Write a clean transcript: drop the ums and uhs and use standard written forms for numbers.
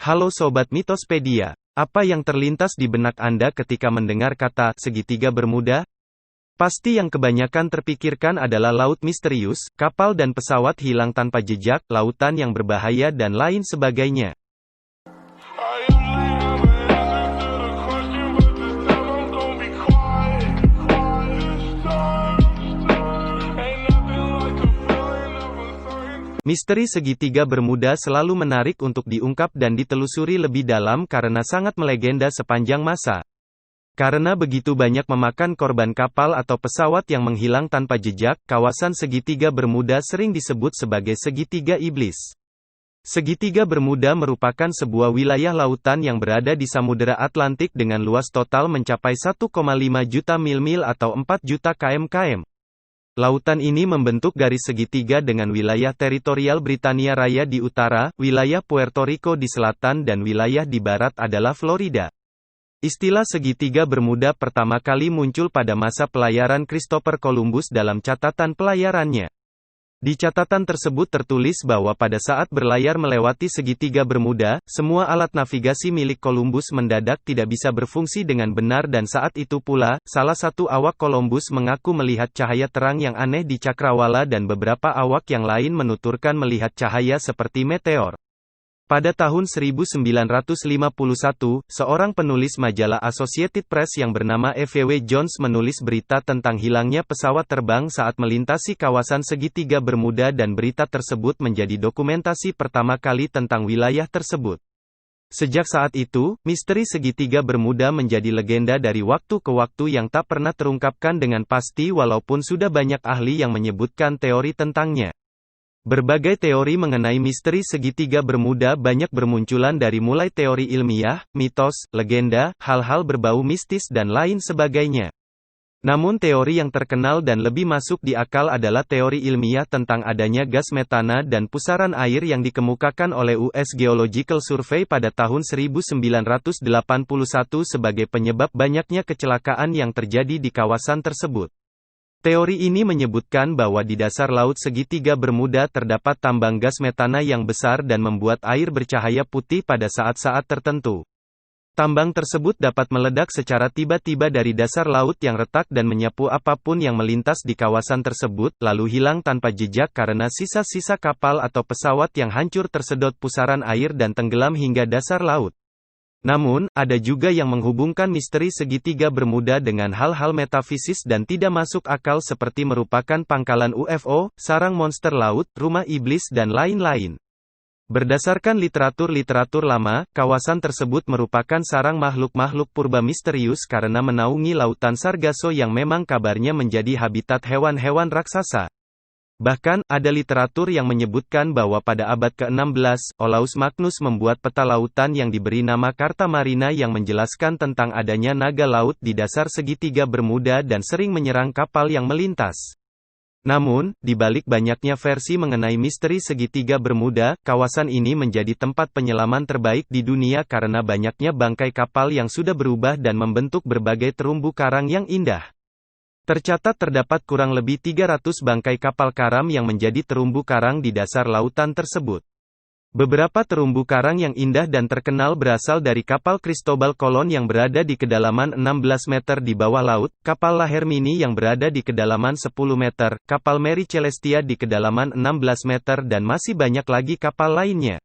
Halo Sobat Mitospedia, apa yang terlintas di benak Anda ketika mendengar kata segitiga Bermuda? Pasti yang kebanyakan terpikirkan adalah laut misterius, kapal dan pesawat hilang tanpa jejak, lautan yang berbahaya dan lain sebagainya. Misteri segitiga Bermuda selalu menarik untuk diungkap dan ditelusuri lebih dalam karena sangat melegenda sepanjang masa. Karena begitu banyak memakan korban kapal atau pesawat yang menghilang tanpa jejak, kawasan segitiga Bermuda sering disebut sebagai segitiga iblis. Segitiga Bermuda merupakan sebuah wilayah lautan yang berada di Samudera Atlantik dengan luas total mencapai 1,5 juta mil-mil atau 4 juta km. Lautan ini membentuk garis segitiga dengan wilayah teritorial Britania Raya di utara, wilayah Puerto Rico di selatan dan wilayah di barat adalah Florida. Istilah segitiga Bermuda pertama kali muncul pada masa pelayaran Christopher Columbus dalam catatan pelayarannya. Di catatan tersebut tertulis bahwa pada saat berlayar melewati segitiga Bermuda, semua alat navigasi milik Columbus mendadak tidak bisa berfungsi dengan benar dan saat itu pula, salah satu awak Columbus mengaku melihat cahaya terang yang aneh di cakrawala dan beberapa awak yang lain menuturkan melihat cahaya seperti meteor. Pada tahun 1951, seorang penulis majalah Associated Press yang bernama E.V.W. Jones menulis berita tentang hilangnya pesawat terbang saat melintasi kawasan segitiga Bermuda dan berita tersebut menjadi dokumentasi pertama kali tentang wilayah tersebut. Sejak saat itu, misteri segitiga Bermuda menjadi legenda dari waktu ke waktu yang tak pernah terungkapkan dengan pasti walaupun sudah banyak ahli yang menyebutkan teori tentangnya. Berbagai teori mengenai misteri segitiga Bermuda banyak bermunculan dari mulai teori ilmiah, mitos, legenda, hal-hal berbau mistis dan lain sebagainya. Namun teori yang terkenal dan lebih masuk di akal adalah teori ilmiah tentang adanya gas metana dan pusaran air yang dikemukakan oleh US Geological Survey pada tahun 1981 sebagai penyebab banyaknya kecelakaan yang terjadi di kawasan tersebut. Teori ini menyebutkan bahwa di dasar laut segitiga Bermuda terdapat tambang gas metana yang besar dan membuat air bercahaya putih pada saat-saat tertentu. Tambang tersebut dapat meledak secara tiba-tiba dari dasar laut yang retak dan menyapu apapun yang melintas di kawasan tersebut, lalu hilang tanpa jejak karena sisa-sisa kapal atau pesawat yang hancur tersedot pusaran air dan tenggelam hingga dasar laut. Namun, ada juga yang menghubungkan misteri segitiga Bermuda dengan hal-hal metafisis dan tidak masuk akal seperti merupakan pangkalan UFO, sarang monster laut, rumah iblis dan lain-lain. Berdasarkan literatur lama, kawasan tersebut merupakan sarang makhluk-makhluk purba misterius karena menaungi lautan Sargasso yang memang kabarnya menjadi habitat hewan-hewan raksasa. Bahkan, ada literatur yang menyebutkan bahwa pada abad ke-16, Olaus Magnus membuat peta lautan yang diberi nama Carta Marina yang menjelaskan tentang adanya naga laut di dasar segitiga Bermuda dan sering menyerang kapal yang melintas. Namun, di balik banyaknya versi mengenai misteri segitiga Bermuda, kawasan ini menjadi tempat penyelaman terbaik di dunia karena banyaknya bangkai kapal yang sudah berubah dan membentuk berbagai terumbu karang yang indah. Tercatat terdapat kurang lebih 300 bangkai kapal karam yang menjadi terumbu karang di dasar lautan tersebut. Beberapa terumbu karang yang indah dan terkenal berasal dari kapal Cristobal Colon yang berada di kedalaman 16 meter di bawah laut, kapal La Hermini yang berada di kedalaman 10 meter, kapal Mary Celestia di kedalaman 16 meter dan masih banyak lagi kapal lainnya.